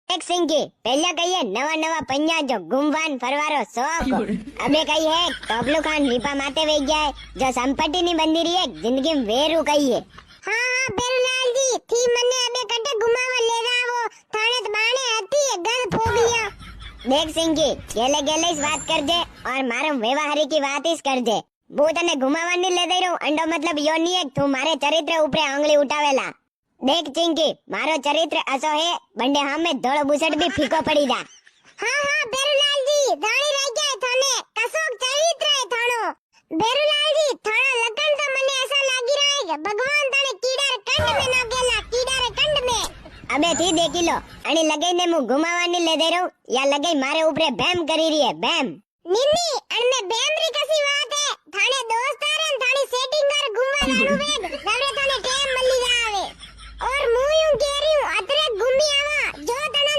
એક સિંકી પહેલા કહીએ નવા નવા પૈયા જો ગુમવાન ફરવારો શોખ અબે કઈ હે તબલું ખાન લીપા માતે વે ગયા જો સંપત્તિ ની બંધી રહી એક જિંદગી में વેરું કહીએ હા બેરુલાલજી થી મને અબે કટે ગુમાવા લેવા આવો થાણે બાણે હતી ઘર ફોગિયા દેખ સિંકી ગેલે ગેલે વાત કરજે और મારો વ્યવહારી की વાત જ કરજે હું તને ગુમાવા ની લે દઈ રહું અંડો મતલબ યો નહીં એક તું મારે ચરિત્ર ઉપર આંગળી ઉઠાવેલા देख चिंकी मारो चरित्र असो है बंडे हमें धोळो बुसट भी फीको पड़ी जा हां हां बेरुलाल जी धाणी रह गया थाने कसोक चरित्र है थाणो बेरुलाल जी थाणा लगन तो मने ऐसा लागी रहा है कि भगवान तने कीड़ा रे कंड में नाखेला कीड़ा रे कंड में अबे थी देखी लो अणी लगाई ने मु घुमावानी ले दे रहूं या लगाई मारे ऊपर बैम करी रही है बैम निन्नी अण में बैम री कसी बात है थाने दोस्त आ रे थानी सेटिंग कर घुमवा लाणू वेग गड़े थाने टेम मली जावे और मुंह यूं कह रही हूं अतरे घूमी आवा जो